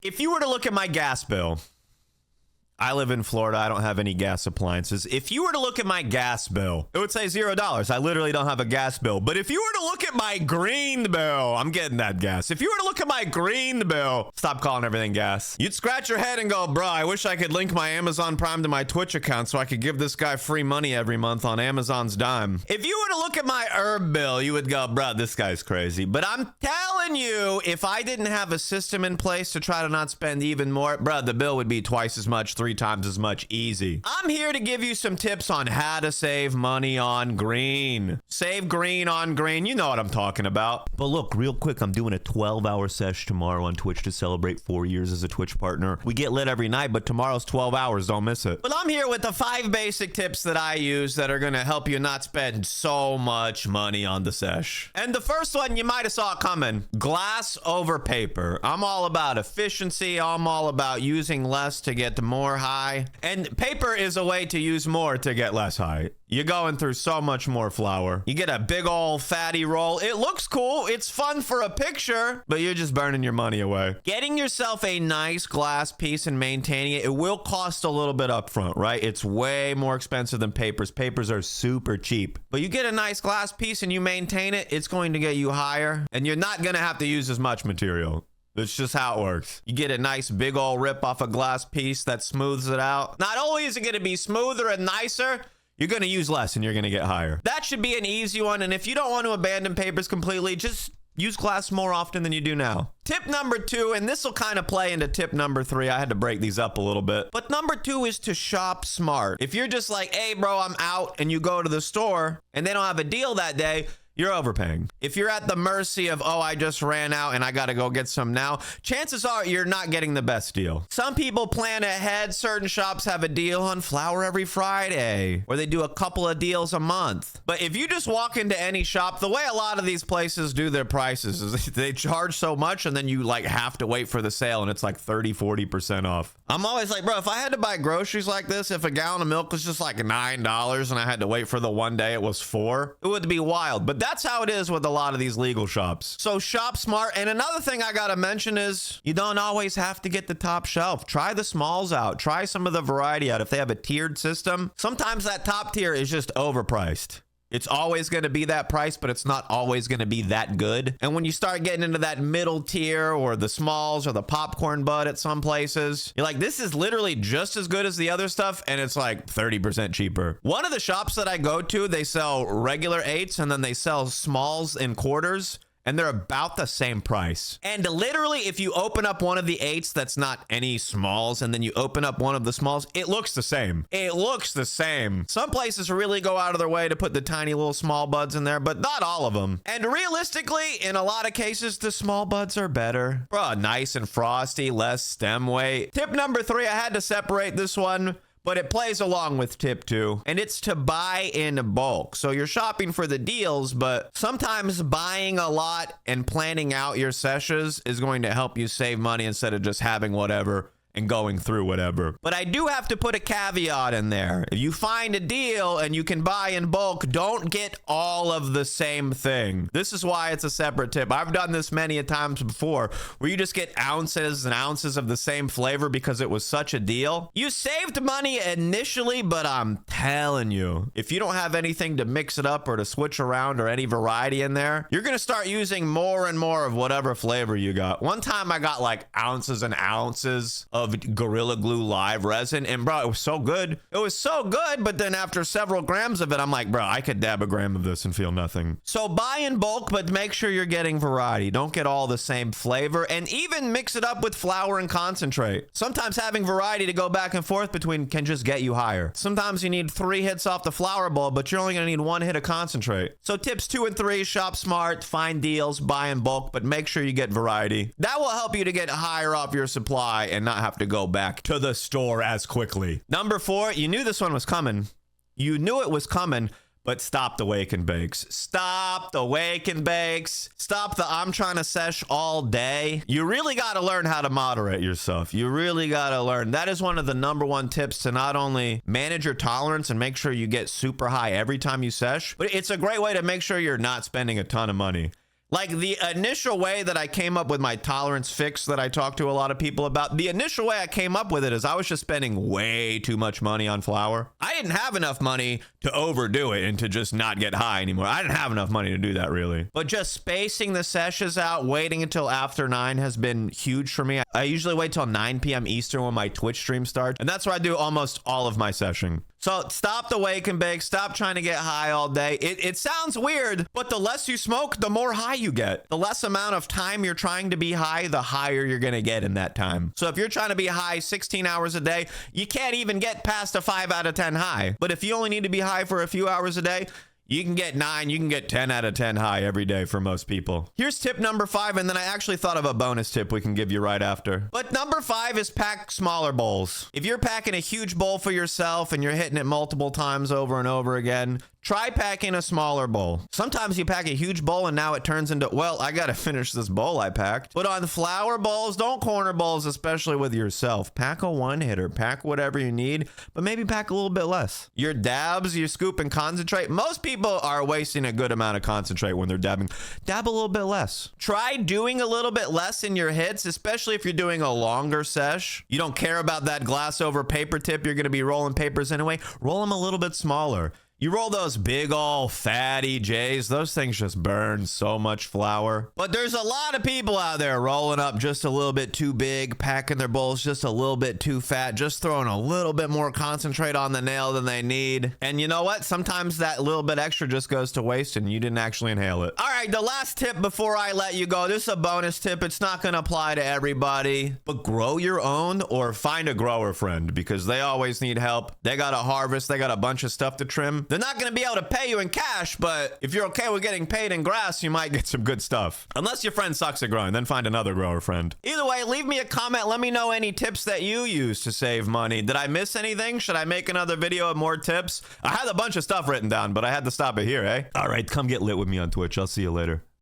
If you were to look at my gas bill, I live in Florida. I don't have any gas appliances. If you were to look at my gas bill, it would say $0. I literally don't have a gas bill. But if you were to look at my green bill, I'm getting that gas. If you were to look at my green bill, stop calling everything gas. You'd scratch your head and go, bro, I wish I could link my Amazon Prime to my Twitch account so I could give this guy free money every month on Amazon's dime. If you were to look at my herb bill, you would go, bro, this guy's crazy. But I'm telling you, if I didn't have a system in place to try to not spend even more, bro, the bill would be twice as much, 3 times as much, easy. I'm here to give you some tips on how to save money on green. Save green on green. You know what I'm talking about. But look, real quick, I'm doing a 12-hour sesh tomorrow on Twitch to celebrate 4 years as a Twitch partner. We get lit every night, but tomorrow's 12 hours. Don't miss it. But I'm here with the 5 basic tips that I use that are going to help you not spend so much money on the sesh. And the first one, you might have saw it coming. Glass over paper. I'm all about efficiency. I'm all about using less to get more high. And paper is a way to use more to get less high. You're going through so much more flour. You get a big old fatty roll. It looks cool. It's fun for a picture, but you're just burning your money away. Getting yourself a nice glass piece and maintaining it, it will cost a little bit up front, right? It's way more expensive than papers. Papers are super cheap. But you get a nice glass piece and you maintain it, it's going to get you higher, and you're not going to have to use as much material. It's just how it works. You get a nice big old rip off a glass piece that smooths it out. Not only is it going to be smoother and nicer, you're going to use less and you're going to get higher. That should be an easy one. And if you don't want to abandon papers completely, just use glass more often than you do now. Tip number 2, and this will kind of play into tip number 3. I had to break these up a little bit. But number 2 is to shop smart. If you're just like, hey, bro, I'm out, and you go to the store and they don't have a deal that day, you're overpaying. If you're at the mercy of, oh, I just ran out and I got to go get some now, chances are you're not getting the best deal. Some people plan ahead. Certain shops have a deal on flour every Friday, or they do a couple of deals a month. But if you just walk into any shop, the way a lot of these places do their prices is they charge so much and then you like have to wait for the sale and it's like 30-40% off. I'm always like, bro, if I had to buy groceries like this, if a gallon of milk was just like $9 and I had to wait for the one day it was $4, it would be wild. But that's how it is with a lot of these legal shops. So shop smart. And another thing I gotta mention is you don't always have to get the top shelf. Try the smalls out. Try some of the variety out. If they have a tiered system, sometimes that top tier is just overpriced. It's always going to be that price, but it's not always going to be that good. And when you start getting into that middle tier or the smalls or the popcorn bud at some places, you're like, this is literally just as good as the other stuff, and it's like 30% cheaper. One of the shops that I go to, they sell regular 8s and then they sell smalls in quarters, and they're about the same price. And literally, if you open up one of the 8s that's not any smalls, and then you open up one of the smalls, it looks the same. It looks the same. Some places really go out of their way to put the tiny little small buds in there, but not all of them. And realistically, in a lot of cases, the small buds are better. Bro, nice and frosty, less stem weight. Tip number 3, I had to separate this one, but it plays along with tip 2, and it's to buy in bulk. So you're shopping for the deals, but sometimes buying a lot and planning out your sessions is going to help you save money instead of just having whatever and going through whatever. But I do have to put a caveat in there. If you find a deal and you can buy in bulk, don't get all of the same thing. This is why it's a separate tip. I've done this many a times before where you just get ounces and ounces of the same flavor because it was such a deal. You saved money initially, but I'm telling you, if you don't have anything to mix it up or to switch around or any variety in there, you're going to start using more and more of whatever flavor you got. One time I got like ounces and ounces of Gorilla Glue live resin, and bro, it was so good. It was so good, but then after several grams of it, I'm like, bro, I could dab a gram of this and feel nothing. So buy in bulk, but make sure you're getting variety. Don't get all the same flavor, and even mix it up with flour and concentrate. Sometimes having variety to go back and forth between can just get you higher. Sometimes you need 3 hits off the flour bowl, but you're only gonna need 1 hit of concentrate. So tips 2 and 3, shop smart, find deals, buy in bulk, but make sure you get variety. That will help you to get higher off your supply and not have to go back to the store as quickly. Number 4, you knew this one was coming. You knew it was coming, but stop the wake and bakes. Stop the wake and bakes. Stop the I'm trying to sesh all day. You really got to learn how to moderate yourself. You really got to learn. That is one of the number 1 tips to not only manage your tolerance and make sure you get super high every time you sesh, but it's a great way to make sure you're not spending a ton of money. Like the initial way that I came up with my tolerance fix that I talked to a lot of people about, the initial way I came up with it is I was just spending way too much money on flour. I didn't have enough money to overdo it and to just not get high anymore. I didn't have enough money to do that really. But just spacing the sessions out, waiting until after 9 has been huge for me. I usually wait till 9 p.m. Eastern when my Twitch stream starts, and that's where I do almost all of my session. So stop the wake and bake. Stop trying to get high all day. It sounds weird, but the less you smoke, the more high you get. The less amount of time you're trying to be high, the higher you're going to get in that time. So if you're trying to be high 16 hours a day, you can't even get past a 5 out of 10 high. But if you only need to be high for a few hours a day, you can get 9, you can get 10 out of 10 high every day for most people. Here's tip number 5, and then I actually thought of a bonus tip we can give you right after. But number 5 is pack smaller bowls. If you're packing a huge bowl for yourself and you're hitting it multiple times over and over again, try packing a smaller bowl. Sometimes you pack a huge bowl and now it turns into, well, I gotta finish this bowl I packed. But on flour bowls, don't corner bowls, especially with yourself. Pack a one-hitter, pack whatever you need, but maybe pack a little bit less. Your dabs, your scoop and concentrate. Most people are wasting a good amount of concentrate when they're dabbing. Dab a little bit less. Try doing a little bit less in your hits, especially if you're doing a longer sesh. You don't care about that glass over paper tip. You're gonna be rolling papers anyway. Roll them a little bit smaller. You roll those big old fatty J's, those things just burn so much flour. But there's a lot of people out there rolling up just a little bit too big, packing their bowls just a little bit too fat, just throwing a little bit more concentrate on the nail than they need. And you know what? Sometimes that little bit extra just goes to waste and you didn't actually inhale it. All right, the last tip before I let you go, this is a bonus tip. It's not gonna apply to everybody, but grow your own or find a grower friend because they always need help. They got a harvest, they got a bunch of stuff to trim. They're not going to be able to pay you in cash, but if you're okay with getting paid in grass, you might get some good stuff. Unless your friend sucks at growing, then find another grower friend. Either way, leave me a comment. Let me know any tips that you use to save money. Did I miss anything? Should I make another video of more tips? I had a bunch of stuff written down, but I had to stop it here, eh? All right, come get lit with me on Twitch. I'll see you later.